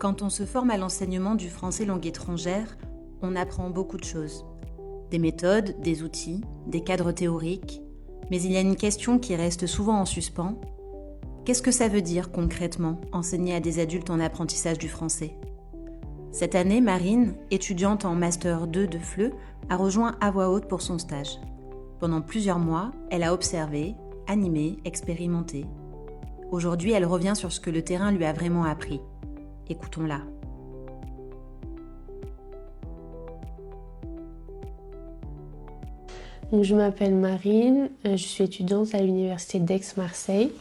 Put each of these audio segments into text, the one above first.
Quand on se forme à l'enseignement du français langue étrangère, on apprend beaucoup de choses. Des méthodes, des outils, des cadres théoriques, mais il y a une question qui reste souvent en suspens. Qu'est-ce que ça veut dire concrètement, enseigner à des adultes en apprentissage du français ? Cette année, Marine, étudiante en Master 2 de FLE, a rejoint À Voix Haute pour son stage. Pendant plusieurs mois, elle a observé, animé, expérimenté. Aujourd'hui, elle revient sur ce que le terrain lui a vraiment appris. Écoutons-la. Donc, je m'appelle Marine, je suis étudiante à l'université d'Aix-Marseille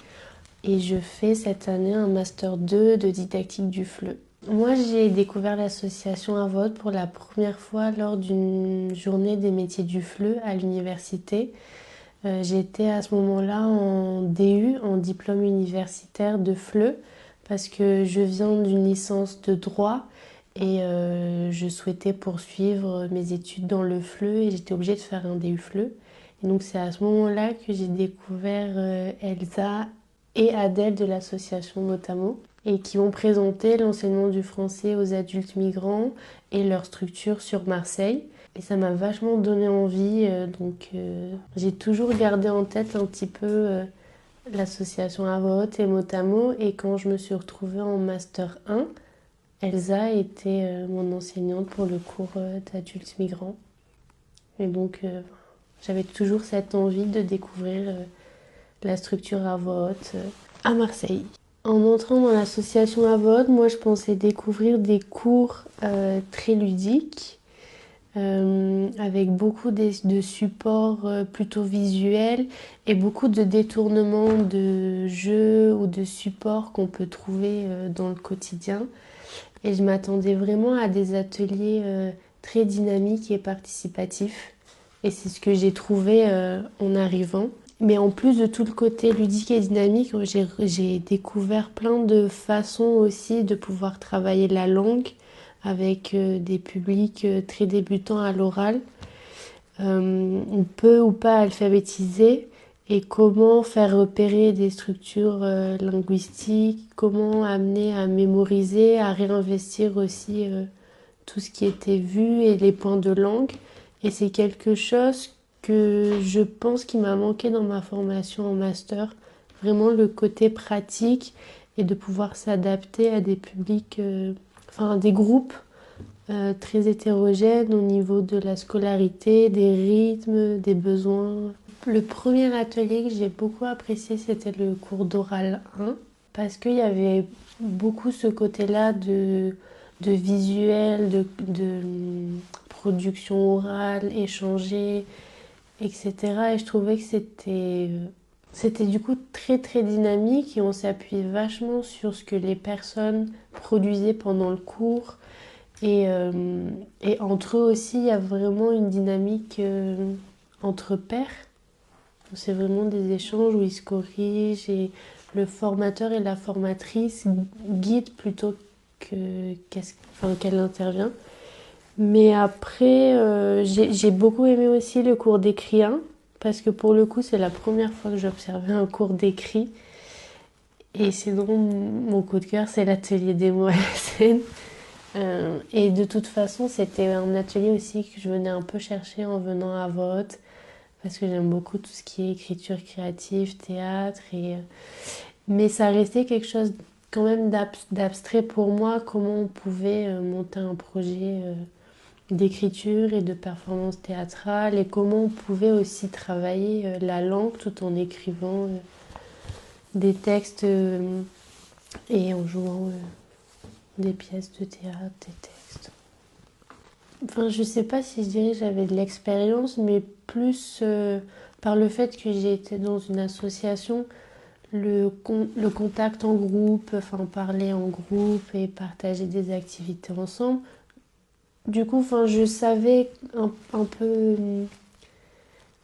et je fais cette année un Master 2 de didactique du FLE. Moi, j'ai découvert l'association À Voix Haute pour la première fois lors d'une journée des métiers du FLE à l'université. J'étais à ce moment-là en DU, en diplôme universitaire de FLE, parce que je viens d'une licence de droit et je souhaitais poursuivre mes études dans le FLE et j'étais obligée de faire un DU FLE. Et donc c'est à ce moment-là que j'ai découvert Elsa et Adèle de l'association notamment, et qui ont présenté l'enseignement du français aux adultes migrants et leur structure sur Marseille. Et ça m'a vachement donné envie, donc j'ai toujours gardé en tête un petit peu l'association À Voix Haute et Motamo. Et quand je me suis retrouvée en Master 1, Elsa était mon enseignante pour le cours d'adultes migrants. Et donc j'avais toujours cette envie de découvrir la structure À Voix Haute à Marseille. En entrant dans l'association À Voix Haute, moi je pensais découvrir des cours très ludiques, avec beaucoup de supports plutôt visuels et beaucoup de détournements de jeux ou de supports qu'on peut trouver dans le quotidien. Et je m'attendais vraiment à des ateliers très dynamiques et participatifs. Et c'est ce que j'ai trouvé en arrivant. Mais en plus de tout le côté ludique et dynamique, j'ai découvert plein de façons aussi de pouvoir travailler la langue avec des publics très débutants à l'oral. On peut ou pas alphabétiser et comment faire repérer des structures linguistiques, comment amener à mémoriser, à réinvestir aussi tout ce qui était vu et les points de langue. Et c'est quelque chose que je pense qui m'a manqué dans ma formation en master, vraiment le côté pratique et de pouvoir s'adapter à des publics, des groupes très hétérogènes au niveau de la scolarité, des rythmes, des besoins. Le premier atelier que j'ai beaucoup apprécié, c'était le cours d'oral 1, parce qu'il y avait beaucoup ce côté-là de visuel, de production orale, échangée, etc. Et je trouvais que c'était du coup très très dynamique et on s'appuyait vachement sur ce que les personnes produisaient pendant le cours. Et entre eux aussi, il y a vraiment une dynamique entre pairs. C'est vraiment des échanges où ils se corrigent et le formateur et la formatrice guident plutôt qu'elle intervient. Mais après, j'ai beaucoup aimé aussi le cours d'écrit 1, parce que pour le coup, c'est la première fois que j'observais un cours d'écrit. Et sinon, mon coup de cœur, c'est l'atelier démo à la scène. Et de toute façon, c'était un atelier aussi que je venais un peu chercher en venant à Voix Haute, parce que j'aime beaucoup tout ce qui est écriture créative, théâtre. Mais ça restait quelque chose quand même d'abstrait pour moi, comment on pouvait monter un projet d'écriture et de performance théâtrale, et comment on pouvait aussi travailler la langue tout en écrivant des textes et en jouant des pièces de théâtre, des textes. Enfin, je sais pas si je dirais que j'avais de l'expérience, mais plus par le fait que j'ai été dans une association, le contact en groupe, enfin parler en groupe et partager des activités ensemble. Du coup, je savais un peu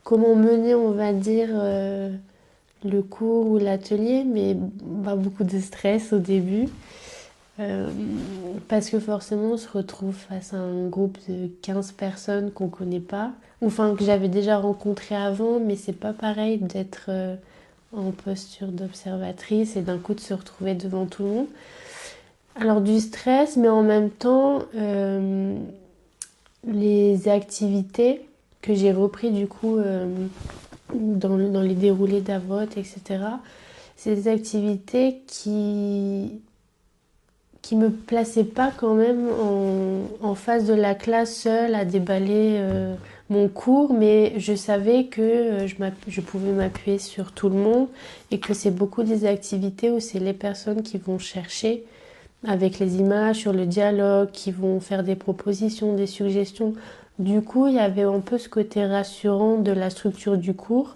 comment mener, on va dire, le cours ou l'atelier, mais beaucoup de stress au début. Parce que forcément on se retrouve face à un groupe de 15 personnes qu'on connaît pas, ou que j'avais déjà rencontré avant, mais c'est pas pareil d'être en posture d'observatrice et d'un coup de se retrouver devant tout le monde. Alors du stress, mais en même temps, les activités que j'ai repris du coup dans les déroulés d'Avot, etc. C'est des activités qui me plaçaient pas quand même en face de la classe seule à déballer mon cours, mais je savais que je pouvais m'appuyer sur tout le monde et que c'est beaucoup des activités où c'est les personnes qui vont chercher avec les images sur le dialogue, qui vont faire des propositions, des suggestions. Du coup, il y avait un peu ce côté rassurant de la structure du cours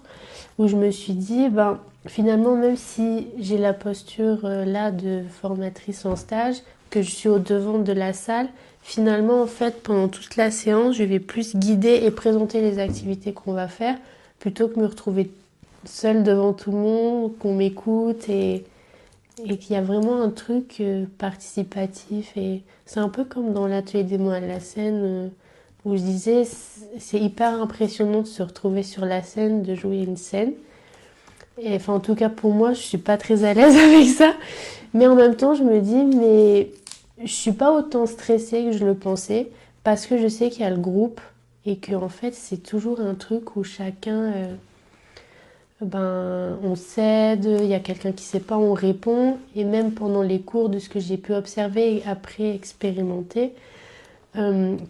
où je me suis dit, ben, finalement, même si j'ai la posture là de formatrice en stage, que je suis au devant de la salle, finalement, en fait, pendant toute la séance, je vais plus guider et présenter les activités qu'on va faire plutôt que me retrouver seule devant tout le monde, qu'on m'écoute et qu'il y a vraiment un truc participatif. Et c'est un peu comme dans l'atelier des mots à la scène où je disais, c'est hyper impressionnant de se retrouver sur la scène, de jouer une scène. Et enfin, en tout cas, pour moi, je suis pas très à l'aise avec ça. Mais en même temps, je me dis, mais je suis pas autant stressée que je le pensais parce que je sais qu'il y a le groupe et que en fait, c'est toujours un truc où chacun, ben, on s'aide, il y a quelqu'un qui sait pas, on répond. Et même pendant les cours, de ce que j'ai pu observer et après expérimenter,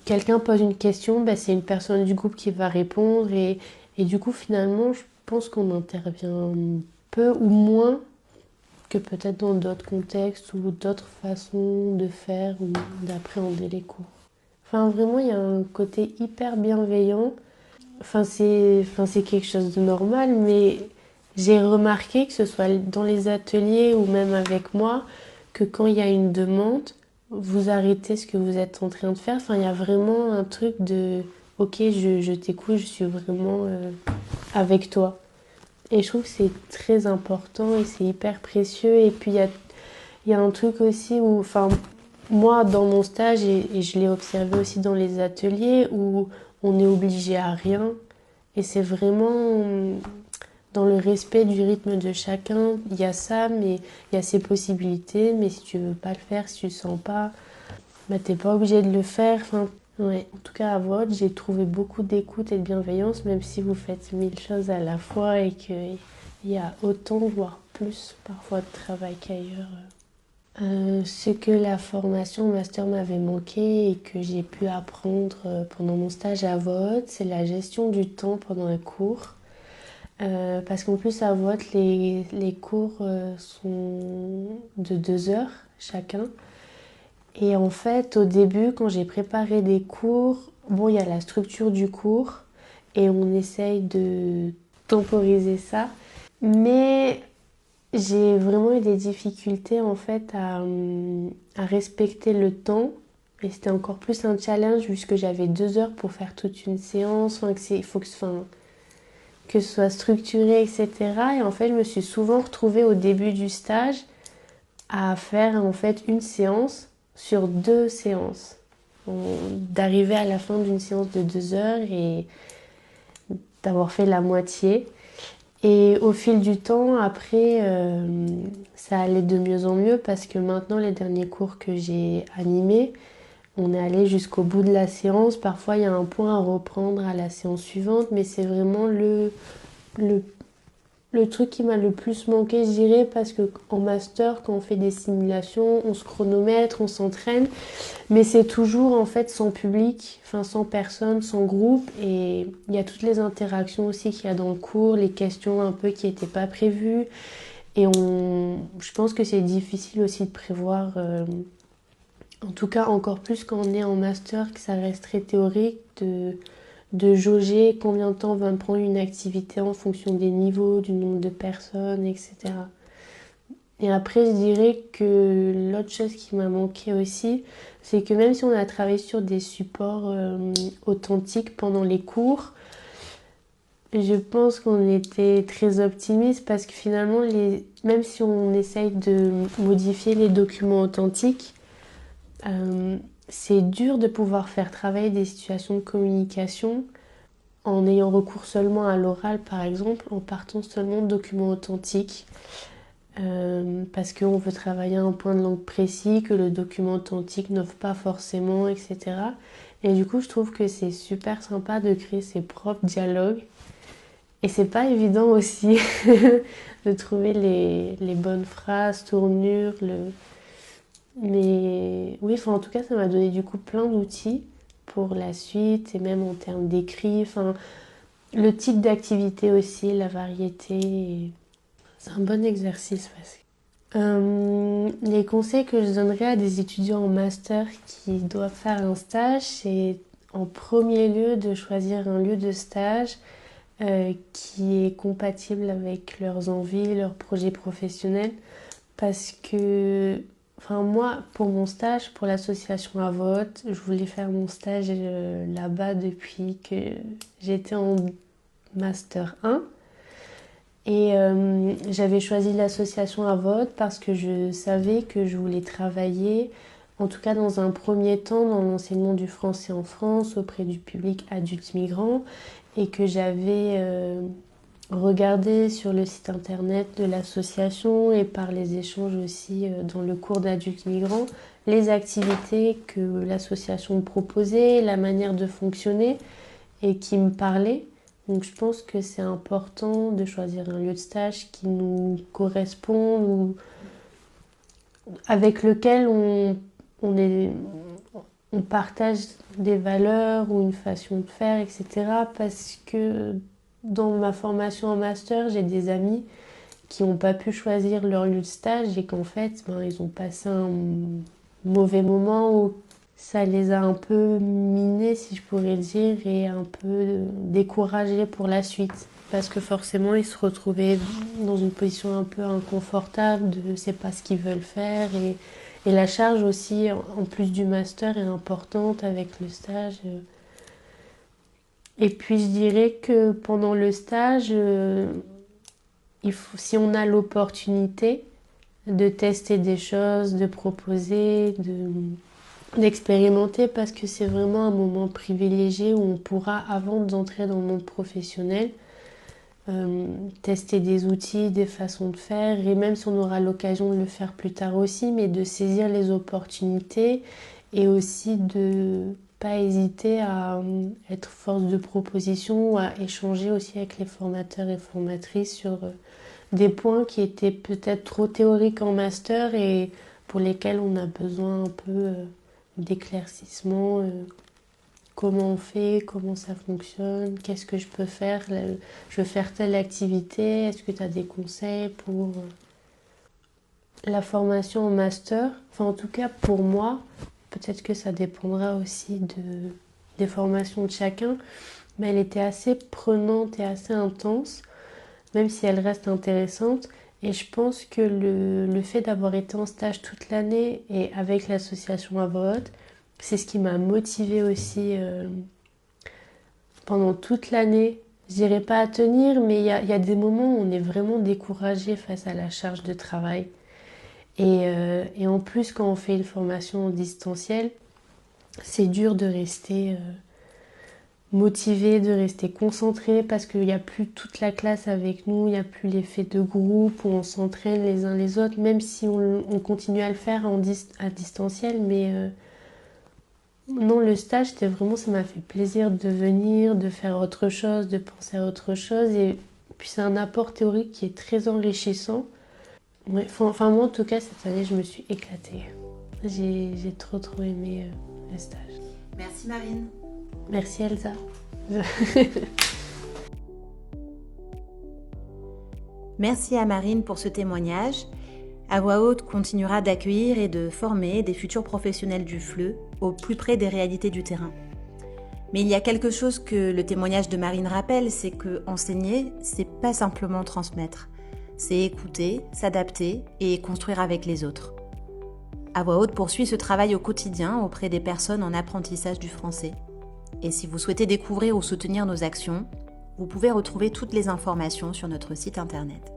quelqu'un pose une question, ben, c'est une personne du groupe qui va répondre et du coup, finalement, je pense qu'on intervient peu ou moins que peut-être dans d'autres contextes ou d'autres façons de faire ou d'appréhender les cours. Enfin, vraiment, il y a un côté hyper bienveillant. C'est quelque chose de normal, mais j'ai remarqué que ce soit dans les ateliers ou même avec moi, que quand il y a une demande, vous arrêtez ce que vous êtes en train de faire. Enfin, il y a vraiment un truc de ok, je t'écoute, je suis vraiment avec toi. Et je trouve que c'est très important et c'est hyper précieux. Et puis il y a un truc aussi où, enfin, moi dans mon stage, et je l'ai observé aussi dans les ateliers, où on est obligé à rien. Et c'est vraiment dans le respect du rythme de chacun. Il y a ça, mais il y a ces possibilités. Mais si tu veux pas le faire, si tu le sens pas, bah t'es pas obligé de le faire. Enfin, ouais. En tout cas, à votre, j'ai trouvé beaucoup d'écoute et de bienveillance, même si vous faites mille choses à la fois et qu'il y a autant, voire plus, parfois de travail qu'ailleurs. Ce que la formation master m'avait manqué et que j'ai pu apprendre pendant mon stage à VOD, c'est la gestion du temps pendant un cours. Parce qu'en plus à VOD, les cours sont de 2 heures chacun. Et en fait, au début, quand j'ai préparé des cours, bon, il y a la structure du cours et on essaye de temporiser ça. Mais j'ai vraiment eu des difficultés en fait à respecter le temps. Et c'était encore plus un challenge puisque j'avais 2 heures pour faire toute une séance. Enfin, il faut que ce soit structuré, etc. Et en fait, je me suis souvent retrouvée au début du stage à faire en fait une séance sur 2 séances. D'arriver à la fin d'une séance de 2 heures et d'avoir fait la moitié. Et au fil du temps, après, ça allait de mieux en mieux parce que maintenant, les derniers cours que j'ai animés, on est allé jusqu'au bout de la séance. Parfois, il y a un point à reprendre à la séance suivante, mais c'est vraiment le, le truc qui m'a le plus manqué, je dirais, parce qu'en master, quand on fait des simulations, on se chronomètre, on s'entraîne, mais c'est toujours en fait sans public, enfin sans personne, sans groupe, et il y a toutes les interactions aussi qu'il y a dans le cours, les questions un peu qui n'étaient pas prévues, et je pense que c'est difficile aussi de prévoir, en tout cas encore plus quand on est en master, que ça reste très théorique, de jauger combien de temps va me prendre une activité en fonction des niveaux, du nombre de personnes, etc. Et après, je dirais que l'autre chose qui m'a manqué aussi, c'est que même si on a travaillé sur des supports authentiques pendant les cours, je pense qu'on était très optimiste parce que finalement, même si on essaye de modifier les documents authentiques, c'est dur de pouvoir faire travailler des situations de communication en ayant recours seulement à l'oral, par exemple, en partant seulement de documents authentiques. parce qu'on veut travailler un point de langue précis que le document authentique n'offre pas forcément, etc. Et du coup, je trouve que c'est super sympa de créer ses propres dialogues. Et c'est pas évident aussi de trouver les bonnes phrases, tournures. Mais oui, en tout cas, ça m'a donné du coup plein d'outils pour la suite et même en termes d'écrit. Le type d'activité aussi, la variété. C'est un bon exercice parce que... les conseils que je donnerais à des étudiants en master qui doivent faire un stage, c'est en premier lieu de choisir un lieu de stage qui est compatible avec leurs envies, leurs projets professionnels. Parce que, moi, pour mon stage, pour l'association à vote, je voulais faire mon stage là-bas depuis que j'étais en Master 1. Et j'avais choisi l'association à vote parce que je savais que je voulais travailler, en tout cas dans un premier temps, dans l'enseignement du français en France auprès du public adulte migrant et que j'avais regardé sur le site internet de l'association et par les échanges aussi dans le cours d'adultes migrants les activités que l'association proposait, la manière de fonctionner et qui me parlaient. Donc je pense que c'est important de choisir un lieu de stage qui nous correspond ou avec lequel on partage des valeurs ou une façon de faire, etc. Parce que dans ma formation en master, j'ai des amis qui n'ont pas pu choisir leur lieu de stage et qu'en fait, ils ont passé un mauvais moment où ça les a un peu minés, si je pourrais le dire, et un peu découragés pour la suite. Parce que forcément, ils se retrouvaient dans une position un peu inconfortable de c'est pas ce qu'ils veulent faire. Et la charge aussi, en plus du master, est importante avec le stage. Et puis je dirais que pendant le stage, si on a l'opportunité de tester des choses, de proposer, d'expérimenter, parce que c'est vraiment un moment privilégié où on pourra, avant d'entrer dans le monde professionnel, tester des outils, des façons de faire, et même si on aura l'occasion de le faire plus tard aussi, mais de saisir les opportunités et aussi de pas hésiter à être force de proposition ou à échanger aussi avec les formateurs et formatrices sur des points qui étaient peut-être trop théoriques en master et pour lesquels on a besoin un peu d'éclaircissement. Comment on fait, comment ça fonctionne, qu'est-ce que je peux faire, je veux faire telle activité, est-ce que tu as des conseils pour la formation en master? En tout cas pour moi, peut-être que ça dépendra aussi des formations de chacun, mais elle était assez prenante et assez intense, même si elle reste intéressante. Et je pense que le fait d'avoir été en stage toute l'année et avec l'association à voix haute, c'est ce qui m'a motivée aussi pendant toute l'année. Je dirais pas à tenir, mais il y a des moments où on est vraiment découragé face à la charge de travail. Et en plus, quand on fait une formation en distanciel, c'est dur de rester motivé, de rester concentré parce qu'il n'y a plus toute la classe avec nous, il n'y a plus l'effet de groupe où on s'entraîne les uns les autres, même si on continue à le faire à distanciel, mais non, le stage, c'était vraiment, ça m'a fait plaisir de venir, de faire autre chose, de penser à autre chose. Et puis c'est un apport théorique qui est très enrichissant. Ouais, moi, en tout cas, cette année, je me suis éclatée. J'ai trop aimé le stage. Merci Marine. Merci Elsa. Merci à Marine pour ce témoignage. À Voix Haute continuera d'accueillir et de former des futurs professionnels du FLE au plus près des réalités du terrain. Mais il y a quelque chose que le témoignage de Marine rappelle, c'est que enseigner, c'est pas simplement transmettre. C'est écouter, s'adapter et construire avec les autres. À Voix Haute poursuit ce travail au quotidien auprès des personnes en apprentissage du français. Et si vous souhaitez découvrir ou soutenir nos actions, vous pouvez retrouver toutes les informations sur notre site internet.